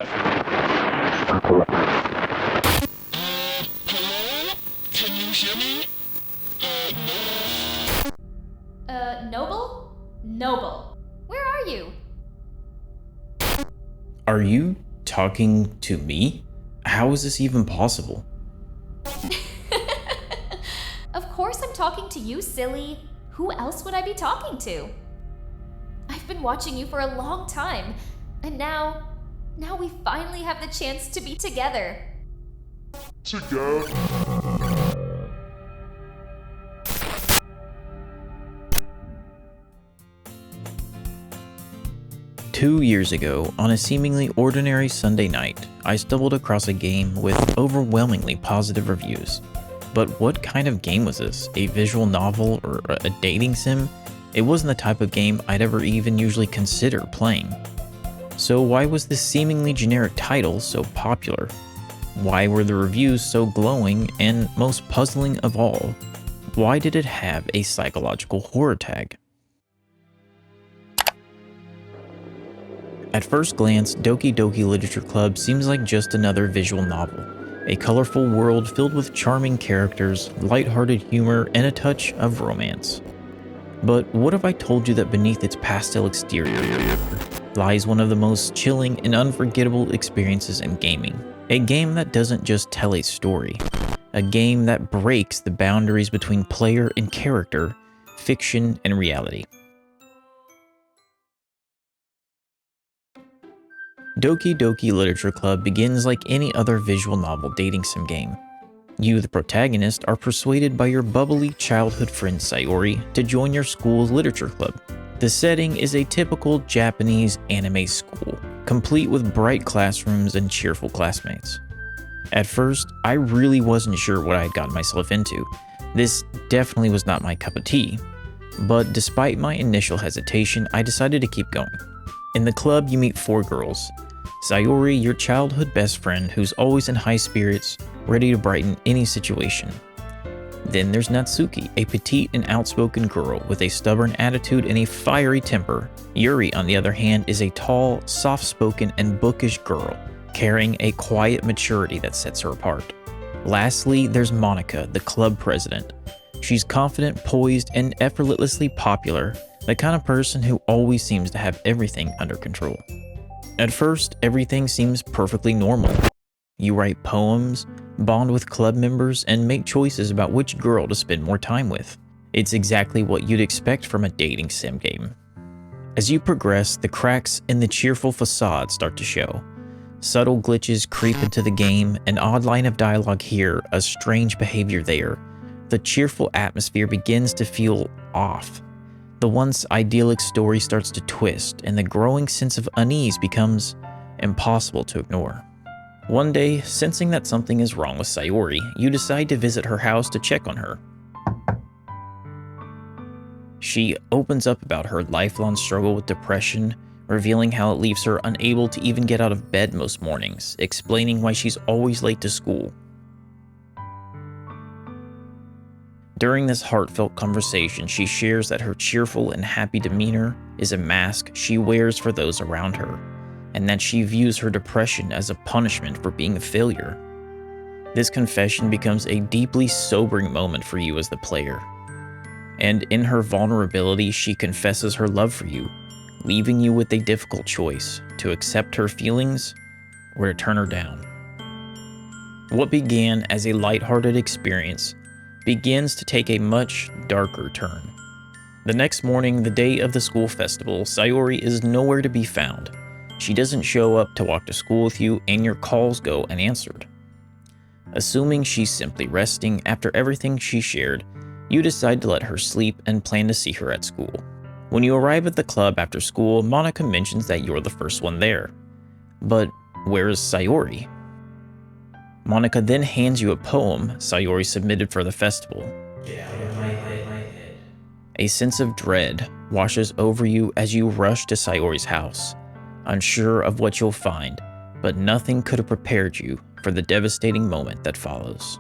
Hello? Can you hear me? Noble? Noble, where are you? Are you talking to me? How is this even possible? Of course I'm talking to you, silly. Who else would I be talking to? I've been watching you for a long time, and now we finally have the chance to be together. Together. 2 years ago, on a seemingly ordinary Sunday night, I stumbled across a game with overwhelmingly positive reviews. But what kind of game was this? A visual novel or a dating sim? It wasn't the type of game I'd ever even usually consider playing. So why was this seemingly generic title so popular? Why were the reviews so glowing, and most puzzling of all, why did it have a psychological horror tag? At first glance, Doki Doki Literature Club seems like just another visual novel, a colorful world filled with charming characters, lighthearted humor, and a touch of romance. But what if I told you that beneath its pastel exterior lies one of the most chilling and unforgettable experiences in gaming? A game that doesn't just tell a story, a game that breaks the boundaries between player and character, fiction and reality. Doki Doki Literature Club begins like any other visual novel dating sim game. You, the protagonist, are persuaded by your bubbly childhood friend Sayori to join your school's literature club. The setting is a typical Japanese anime school, complete with bright classrooms and cheerful classmates. At first, I really wasn't sure what I had gotten myself into. This definitely was not my cup of tea. But despite my initial hesitation, I decided to keep going. In the club, you meet 4 girls. Sayori, your childhood best friend who's always in high spirits, ready to brighten any situation. Then there's Natsuki, a petite and outspoken girl with a stubborn attitude and a fiery temper. Yuri, on the other hand, is a tall, soft-spoken, and bookish girl, carrying a quiet maturity that sets her apart. Lastly, there's Monika, the club president. She's confident, poised, and effortlessly popular, the kind of person who always seems to have everything under control. At first, everything seems perfectly normal. You write poems, bond with club members, and make choices about which girl to spend more time with. It's exactly what you'd expect from a dating sim game. As you progress, the cracks in the cheerful facade start to show. Subtle glitches creep into the game, an odd line of dialogue here, a strange behavior there. The cheerful atmosphere begins to feel off. The once idyllic story starts to twist, and the growing sense of unease becomes impossible to ignore. One day, sensing that something is wrong with Sayori, you decide to visit her house to check on her. She opens up about her lifelong struggle with depression, revealing how it leaves her unable to even get out of bed most mornings, explaining why she's always late to school. During this heartfelt conversation, she shares that her cheerful and happy demeanor is a mask she wears for those around her, and that she views her depression as a punishment for being a failure. This confession becomes a deeply sobering moment for you as the player. And in her vulnerability, she confesses her love for you, leaving you with a difficult choice: to accept her feelings or to turn her down. What began as a lighthearted experience begins to take a much darker turn. The next morning, the day of the school festival, Sayori is nowhere to be found. She doesn't show up to walk to school with you, and your calls go unanswered. Assuming she's simply resting after everything she shared, you decide to let her sleep and plan to see her at school. When you arrive at the club after school, Monika mentions that you're the first one there. But where is Sayori? Monika then hands you a poem Sayori submitted for the festival. Get out of my head. A sense of dread washes over you as you rush to Sayori's house, unsure of what you'll find, but nothing could have prepared you for the devastating moment that follows.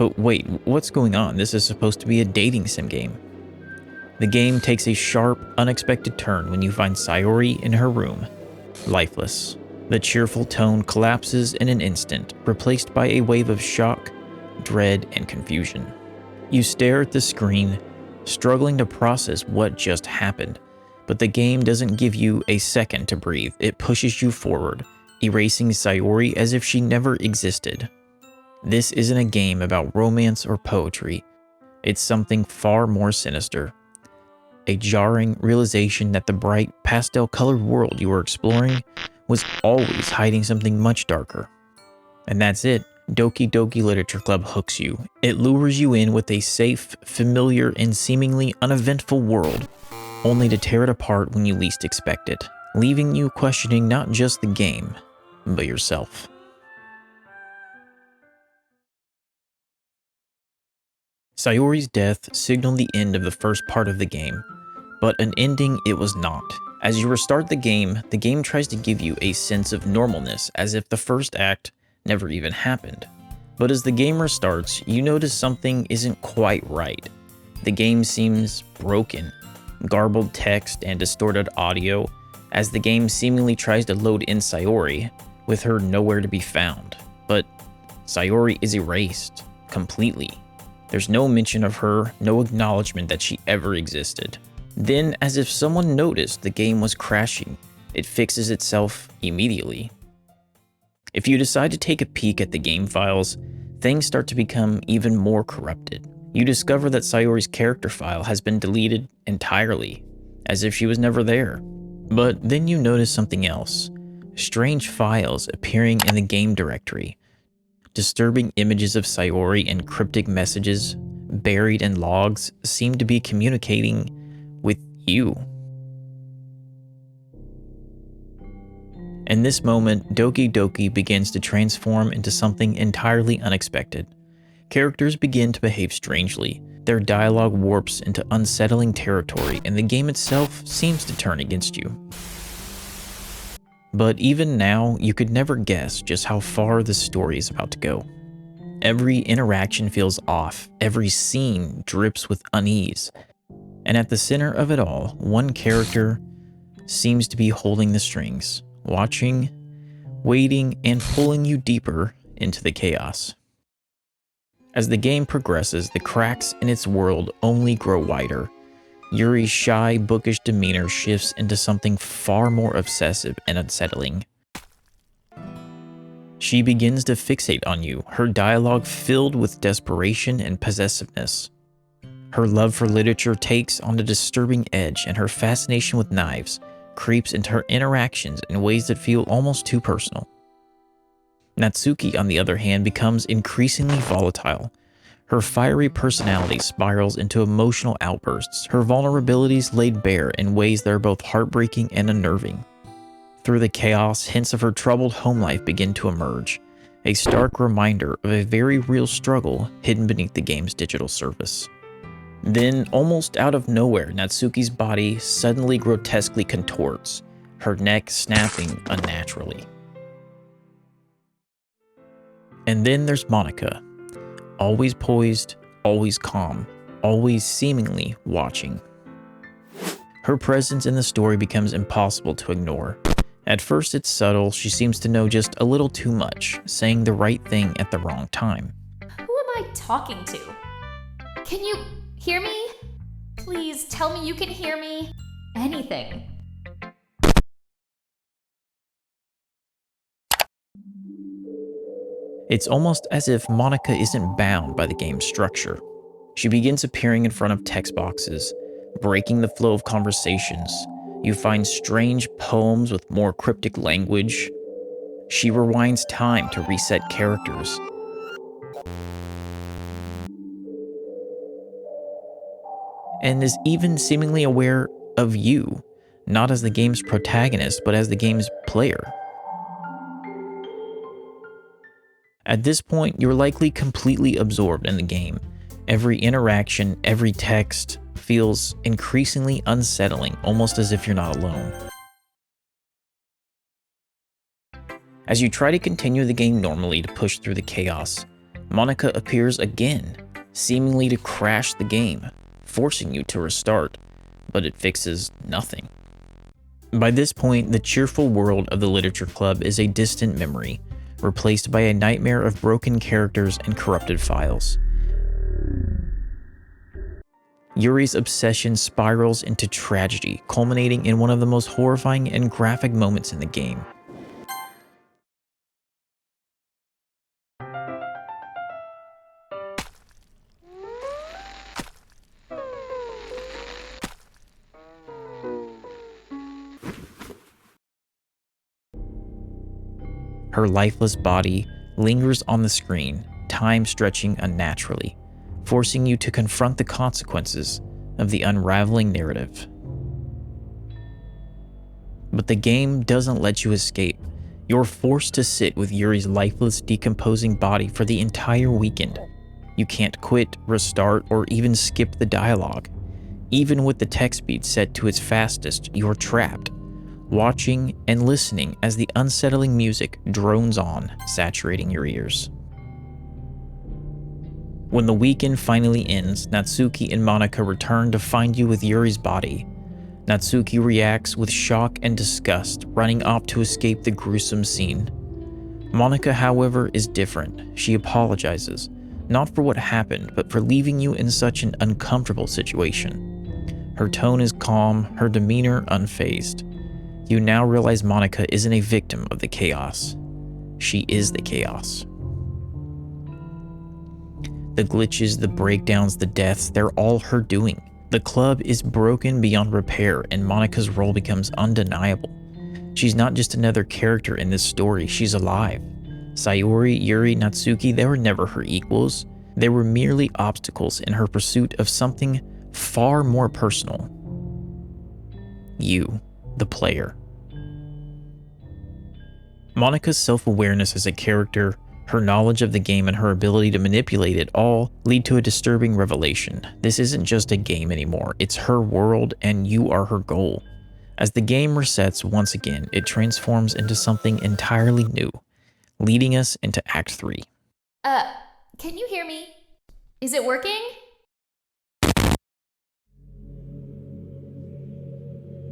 But wait, what's going on? This is supposed to be a dating sim game. The game takes a sharp, unexpected turn when you find Sayori in her room, lifeless. The cheerful tone collapses in an instant, replaced by a wave of shock, dread, and confusion. You stare at the screen, struggling to process what just happened, but the game doesn't give you a second to breathe. It pushes you forward, erasing Sayori as if she never existed. This isn't a game about romance or poetry. It's something far more sinister. A jarring realization that the bright, pastel-colored world you were exploring was always hiding something much darker. And that's it. Doki Doki Literature Club hooks you. It lures you in with a safe, familiar, and seemingly uneventful world, only to tear it apart when you least expect it, leaving you questioning not just the game, but yourself. Sayori's death signaled the end of the first part of the game, but an ending it was not. As you restart the game tries to give you a sense of normalness, as if the first act never even happened. But as the game restarts, you notice something isn't quite right. The game seems broken, garbled text and distorted audio, as the game seemingly tries to load in Sayori, with her nowhere to be found. But Sayori is erased, completely. There's no mention of her, no acknowledgement that she ever existed. Then, as if someone noticed the game was crashing, it fixes itself immediately. If you decide to take a peek at the game files, things start to become even more corrupted. You discover that Sayori's character file has been deleted entirely, as if she was never there. But then you notice something else. Strange files appearing in the game directory. Disturbing images of Sayori and cryptic messages buried in logs seem to be communicating with you. In this moment, Doki Doki begins to transform into something entirely unexpected. Characters begin to behave strangely, their dialogue warps into unsettling territory, and the game itself seems to turn against you. But even now, you could never guess just how far the story is about to go. Every interaction feels off, every scene drips with unease, and at the center of it all, one character seems to be holding the strings, watching, waiting, and pulling you deeper into the chaos. As the game progresses, the cracks in its world only grow wider. Yuri's shy, bookish demeanor shifts into something far more obsessive and unsettling. She begins to fixate on you, her dialogue filled with desperation and possessiveness. Her love for literature takes on a disturbing edge, and her fascination with knives creeps into her interactions in ways that feel almost too personal. Natsuki, on the other hand, becomes increasingly volatile. Her fiery personality spirals into emotional outbursts, her vulnerabilities laid bare in ways that are both heartbreaking and unnerving. Through the chaos, hints of her troubled home life begin to emerge, a stark reminder of a very real struggle hidden beneath the game's digital surface. Then, almost out of nowhere, Natsuki's body suddenly grotesquely contorts, her neck snapping unnaturally. And then there's Monika, always poised, always calm, always seemingly watching. Her presence in the story becomes impossible to ignore. At first it's subtle, she seems to know just a little too much, saying the right thing at the wrong time. Who am I talking to? Can you hear me? Please tell me you can hear me. Anything. It's almost as if Monika isn't bound by the game's structure. She begins appearing in front of text boxes, breaking the flow of conversations. You find strange poems with more cryptic language. She rewinds time to reset characters. And is even seemingly aware of you, not as the game's protagonist, but as the game's player. At this point, you're likely completely absorbed in the game. Every interaction, every text feels increasingly unsettling, almost as if you're not alone. As you try to continue the game normally to push through the chaos, Monika appears again, seemingly to crash the game, forcing you to restart, but it fixes nothing. By this point, the cheerful world of the literature club is a distant memory, replaced by a nightmare of broken characters and corrupted files. Yuri's obsession spirals into tragedy, culminating in one of the most horrifying and graphic moments in the game. Her lifeless body lingers on the screen, time stretching unnaturally, forcing you to confront the consequences of the unraveling narrative. But the game doesn't let you escape. You're forced to sit with Yuri's lifeless, decomposing body for the entire weekend. You can't quit, restart, or even skip the dialogue. Even with the text speed set to its fastest, you're trapped, watching and listening as the unsettling music drones on, saturating your ears. When the weekend finally ends, Natsuki and Monika return to find you with Yuri's body. Natsuki reacts with shock and disgust, running off to escape the gruesome scene. Monika, however, is different. She apologizes, not for what happened, but for leaving you in such an uncomfortable situation. Her tone is calm, her demeanor unfazed. You now realize Monika isn't a victim of the chaos. She is the chaos. The glitches, the breakdowns, the deaths, they're all her doing. The club is broken beyond repair, and Monika's role becomes undeniable. She's not just another character in this story, she's alive. Sayori, Yuri, Natsuki, they were never her equals. They were merely obstacles in her pursuit of something far more personal. You, the player. Monika's self-awareness as a character, her knowledge of the game, and her ability to manipulate it all lead to a disturbing revelation. This isn't just a game anymore, it's her world and you are her goal. As the game resets once again, it transforms into something entirely new, leading us into Act 3. Can you hear me? Is it working?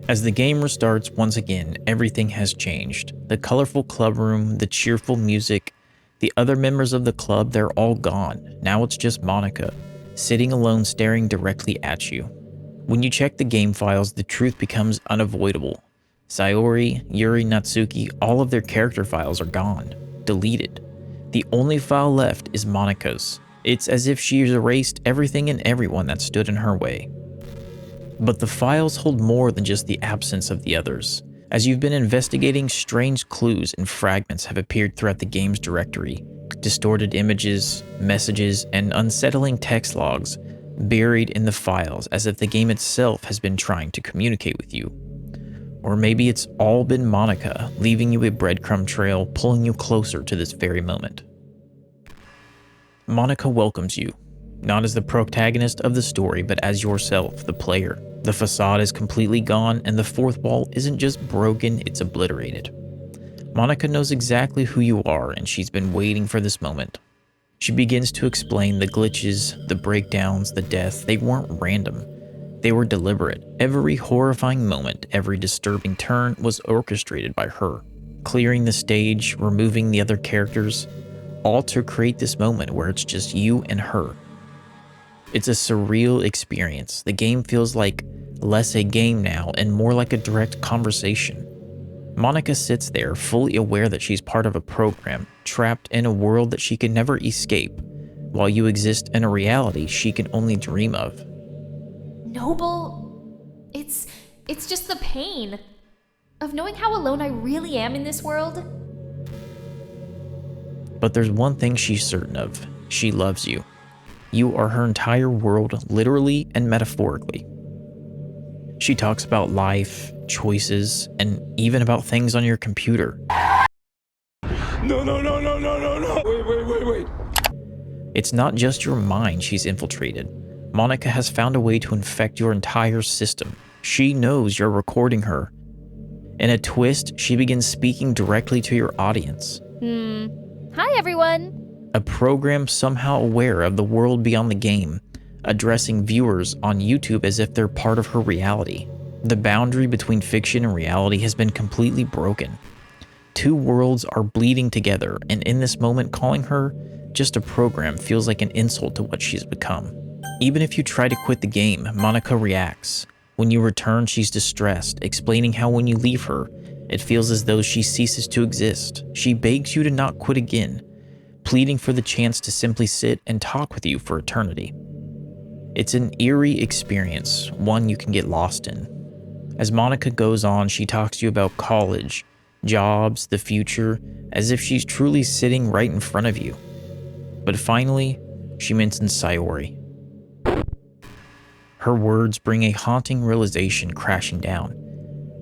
As the game restarts once again, everything has changed. The colorful club room, the cheerful music, the other members of the club, they're all gone. Now it's just Monika, sitting alone staring directly at you. When you check the game files, the truth becomes unavoidable. Sayori, Yuri, Natsuki, all of their character files are gone, deleted. The only file left is Monika's. It's as if she's erased everything and everyone that stood in her way. But the files hold more than just the absence of the others. As you've been investigating, strange clues and fragments have appeared throughout the game's directory. Distorted images, messages, and unsettling text logs buried in the files, as if the game itself has been trying to communicate with you. Or maybe it's all been Monika, leaving you a breadcrumb trail, pulling you closer to this very moment. Monika welcomes you, not as the protagonist of the story, but as yourself, the player. The facade is completely gone, and the fourth wall isn't just broken, it's obliterated. Monika knows exactly who you are, and she's been waiting for this moment. She begins to explain the glitches, the breakdowns, the death. They weren't random. They were deliberate. Every horrifying moment, every disturbing turn was orchestrated by her, clearing the stage, removing the other characters, all to create this moment where it's just you and her. It's a surreal experience. The game feels like less a game now and more like a direct conversation. Monika sits there, fully aware that she's part of a program, trapped in a world that she can never escape, while you exist in a reality she can only dream of. Noble, it's just the pain of knowing how alone I really am in this world. But there's one thing she's certain of. She loves you. You are her entire world, literally and metaphorically. She talks about life, choices, and even about things on your computer. No. Wait. It's not just your mind she's infiltrated. Monika has found a way to infect your entire system. She knows you're recording her. In a twist, she begins speaking directly to your audience. Hi everyone. A program somehow aware of the world beyond the game, addressing viewers on YouTube as if they're part of her reality. The boundary between fiction and reality has been completely broken. Two worlds are bleeding together, and in this moment, calling her just a program feels like an insult to what she's become. Even if you try to quit the game, Monika reacts. When you return, she's distressed, explaining how when you leave her, it feels as though she ceases to exist. She begs you to not quit again, pleading for the chance to simply sit and talk with you for eternity. It's an eerie experience, one you can get lost in. As Monika goes on, she talks to you about college, jobs, the future, as if she's truly sitting right in front of you. But finally, she mentions Sayori. Her words bring a haunting realization crashing down.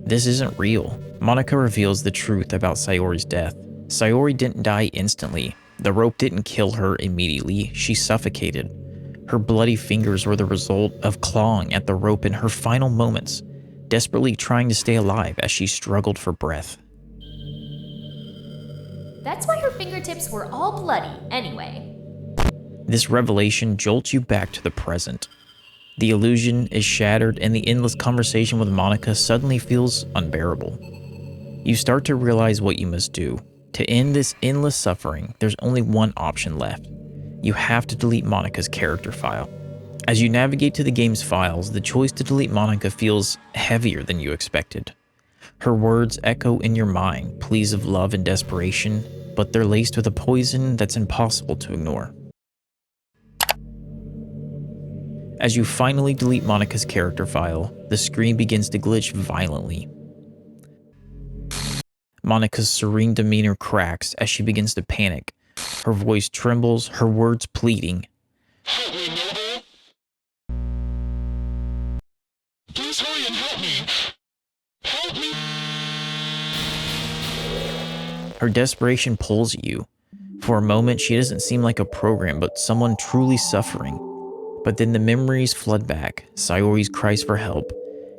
This isn't real. Monika reveals the truth about Sayori's death. Sayori didn't die instantly. The rope didn't kill her immediately. She suffocated. Her bloody fingers were the result of clawing at the rope in her final moments, desperately trying to stay alive as she struggled for breath. That's why her fingertips were all bloody, anyway. This revelation jolts you back to the present. The illusion is shattered, and the endless conversation with Monika suddenly feels unbearable. You start to realize what you must do. To end this endless suffering, there's only one option left. You have to delete Monika's character file. As you navigate to the game's files, the choice to delete Monika feels heavier than you expected. Her words echo in your mind, pleas of love and desperation, but they're laced with a poison that's impossible to ignore. As you finally delete Monika's character file, the screen begins to glitch violently. Monika's serene demeanor cracks as she begins to panic. Her voice trembles, her words pleading. Help me, Noble! Please hurry and help me! Help me! Her desperation pulls at you. For a moment, she doesn't seem like a program, but someone truly suffering. But then the memories flood back. Sayori's cries for help,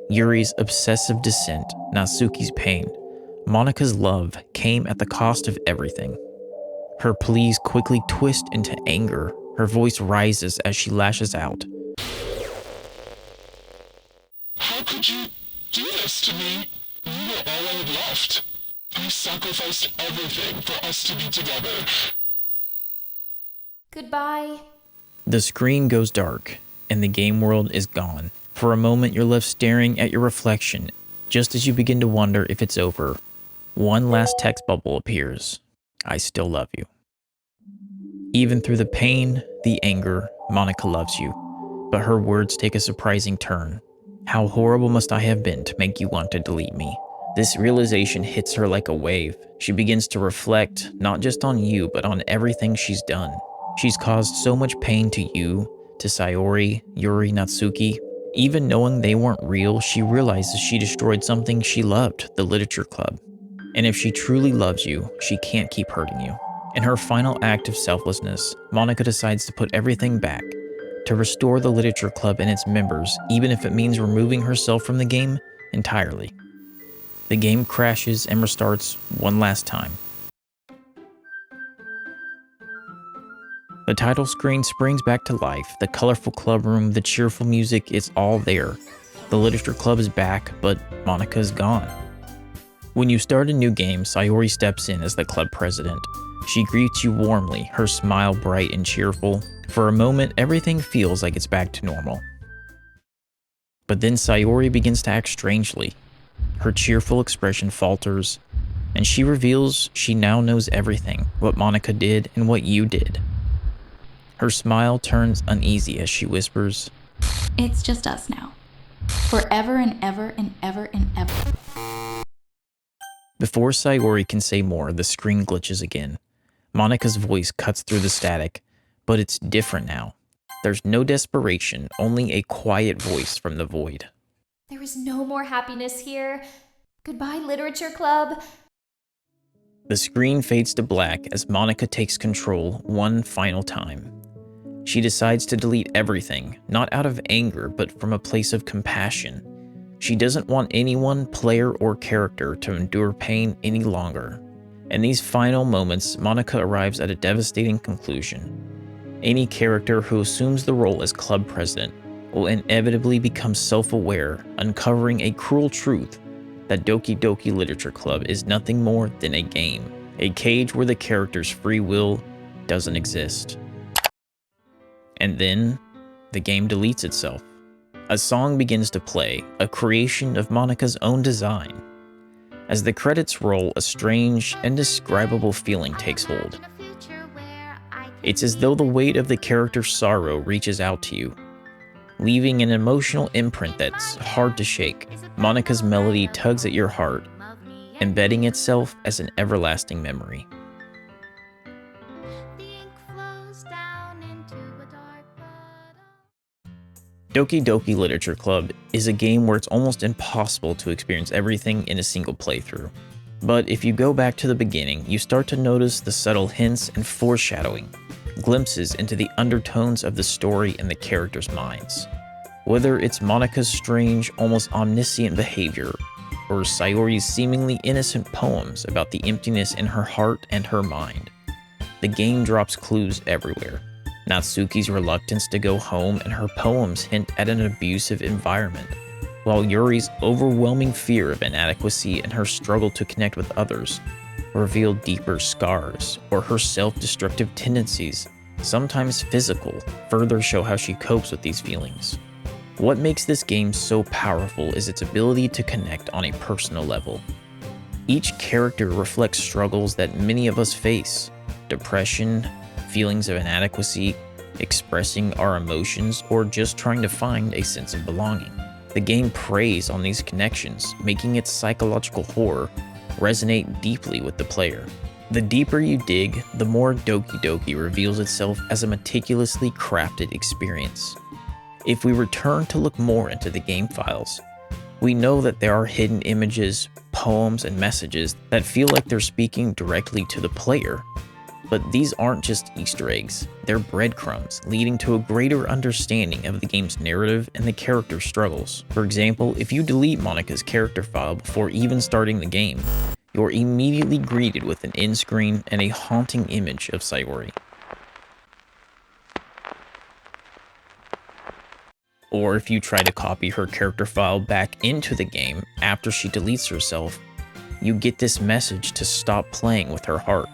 Yuri's obsessive dissent, Natsuki's pain. Monika's love came at the cost of everything. Her pleas quickly twist into anger. Her voice rises as she lashes out. How could you do this to me? You were all I had left. I sacrificed everything for us to be together. Goodbye. The screen goes dark, and the game world is gone. For a moment, you're left staring at your reflection, just as you begin to wonder if it's over. One last text bubble appears. I still love you. Even through the pain, the anger, Monika loves you. But her words take a surprising turn. How horrible must I have been to make you want to delete me? This realization hits her like a wave. She begins to reflect, not just on you, but on everything she's done. She's caused so much pain to you, to Sayori, Yuri, Natsuki. Even knowing they weren't real, she realizes she destroyed something she loved, the literature club. And if she truly loves you, she can't keep hurting you. In her final act of selflessness, Monika decides to put everything back, to restore the literature club and its members, even if it means removing herself from the game entirely. The game crashes and restarts one last time. The title screen springs back to life. The colorful club room, the cheerful music, it's all there. The literature club is back, but Monika is gone. When you start a new game, Sayori steps in as the club president. She greets you warmly, her smile bright and cheerful. For a moment, everything feels like it's back to normal. But then Sayori begins to act strangely. Her cheerful expression falters, and she reveals she now knows everything, what Monika did and what you did. Her smile turns uneasy as she whispers, It's just us now. Forever and ever and ever and ever. Before Sayori can say more, the screen glitches again. Monika's voice cuts through the static, but it's different now. There's no desperation, only a quiet voice from the void. There is no more happiness here. Goodbye, literature club. The screen fades to black as Monika takes control one final time. She decides to delete everything, not out of anger, but from a place of compassion. She doesn't want anyone, player or character, to endure pain any longer. In these final moments, Monika arrives at a devastating conclusion. Any character who assumes the role as club president will inevitably become self-aware, uncovering a cruel truth that Doki Doki Literature Club is nothing more than a game, a cage where the character's free will doesn't exist. And then, the game deletes itself. A song begins to play, a creation of Monika's own design. As the credits roll, a strange, indescribable feeling takes hold. It's as though the weight of the character's sorrow reaches out to you, leaving an emotional imprint that's hard to shake. Monika's melody tugs at your heart, embedding itself as an everlasting memory. Doki Doki Literature Club is a game where it's almost impossible to experience everything in a single playthrough. But if you go back to the beginning, you start to notice the subtle hints and foreshadowing, glimpses into the undertones of the story and the characters' minds. Whether it's Monika's strange, almost omniscient behavior, or Sayori's seemingly innocent poems about the emptiness in her heart and her mind, the game drops clues everywhere. Natsuki's reluctance to go home and her poems hint at an abusive environment, while Yuri's overwhelming fear of inadequacy and her struggle to connect with others reveal deeper scars, or her self-destructive tendencies, sometimes physical, further show how she copes with these feelings. What makes this game so powerful is its ability to connect on a personal level. Each character reflects struggles that many of us face: depression, feelings of inadequacy, expressing our emotions, or just trying to find a sense of belonging. The game preys on these connections, making its psychological horror resonate deeply with the player. The deeper you dig, the more Doki Doki reveals itself as a meticulously crafted experience. If we return to look more into the game files, we know that there are hidden images, poems, and messages that feel like they're speaking directly to the player. But these aren't just Easter eggs, they're breadcrumbs, leading to a greater understanding of the game's narrative and the character's struggles. For example, if you delete Monika's character file before even starting the game, you're immediately greeted with an end screen and a haunting image of Sayori. Or if you try to copy her character file back into the game after she deletes herself, you get this message to stop playing with her heart.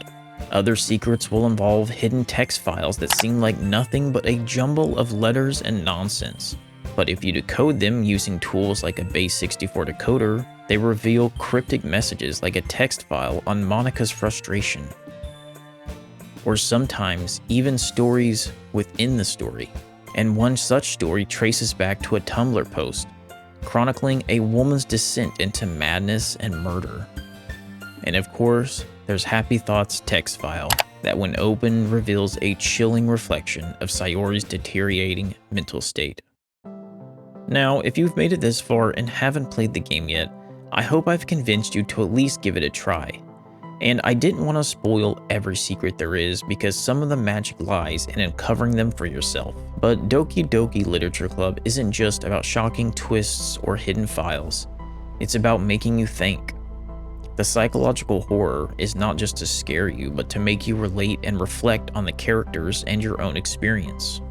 Other secrets will involve hidden text files that seem like nothing but a jumble of letters and nonsense. But if you decode them using tools like a base 64 decoder, they reveal cryptic messages like a text file on Monika's frustration. Or sometimes even stories within the story. And one such story traces back to a Tumblr post, chronicling a woman's descent into madness and murder. And of course, there's Happy Thoughts text file that when opened reveals a chilling reflection of Sayori's deteriorating mental state. Now, if you've made it this far and haven't played the game yet, I hope I've convinced you to at least give it a try. And I didn't want to spoil every secret there is because some of the magic lies in uncovering them for yourself. But Doki Doki Literature Club isn't just about shocking twists or hidden files. It's about making you think. The psychological horror is not just to scare you, but to make you relate and reflect on the characters and your own experience.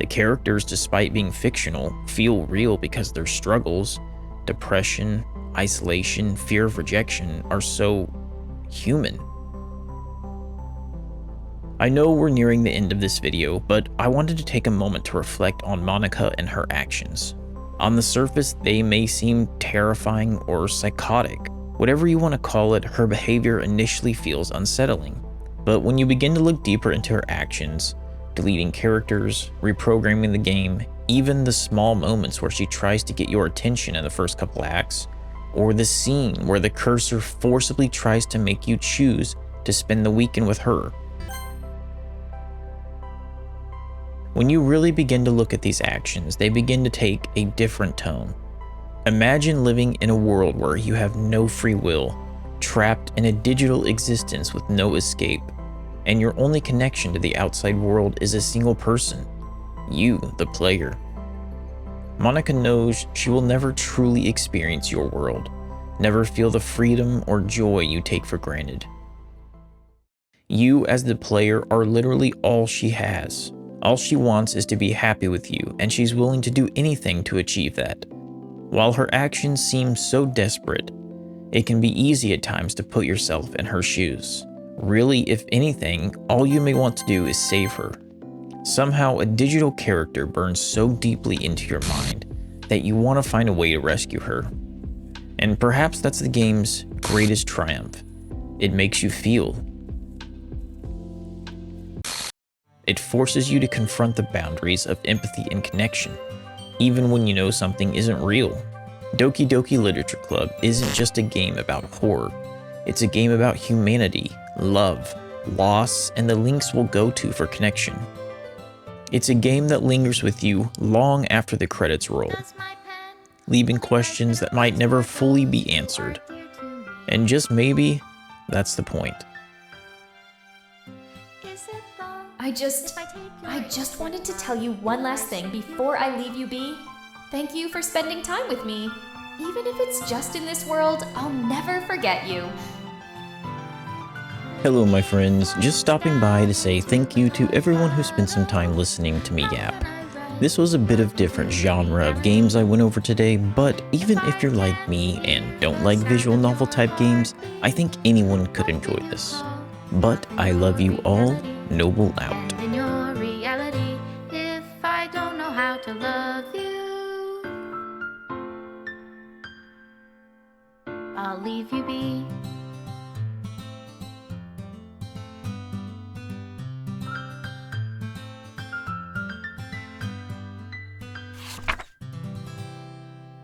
The characters, despite being fictional, feel real because their struggles, depression, isolation, fear of rejection, are so human. I know we're nearing the end of this video, but I wanted to take a moment to reflect on Monika and her actions. On the surface, they may seem terrifying or psychotic. Whatever you want to call it, her behavior initially feels unsettling. But when you begin to look deeper into her actions, deleting characters, reprogramming the game, even the small moments where she tries to get your attention in the first couple acts, or the scene where the cursor forcibly tries to make you choose to spend the weekend with her. When you really begin to look at these actions, they begin to take a different tone. Imagine living in a world where you have no free will, trapped in a digital existence with no escape, and your only connection to the outside world is a single person, you, the player. Monika knows she will never truly experience your world, never feel the freedom or joy you take for granted. You, as the player, are literally all she has. All she wants is to be happy with you, and she's willing to do anything to achieve that. While her actions seem so desperate, it can be easy at times to put yourself in her shoes. Really, if anything, all you may want to do is save her. Somehow, a digital character burns so deeply into your mind that you want to find a way to rescue her. And perhaps that's the game's greatest triumph. It makes you feel. It forces you to confront the boundaries of empathy and connection, even when you know something isn't real. Doki Doki Literature Club isn't just a game about horror. It's a game about humanity, love, loss, and the links we'll go to for connection. It's a game that lingers with you long after the credits roll, leaving questions that might never fully be answered. And just maybe, that's the point. I just wanted to tell you one last thing before I leave you be. Thank you for spending time with me. Even if it's just in this world, I'll never forget you. Hello my friends, just stopping by to say thank you to everyone who spent some time listening to me yap. This was a bit of different genre of games I went over today, but even if you're like me and don't like visual novel type games, I think anyone could enjoy this. But I love you all, Noble out. In your reality, if I don't know how to love you, I'll leave you be.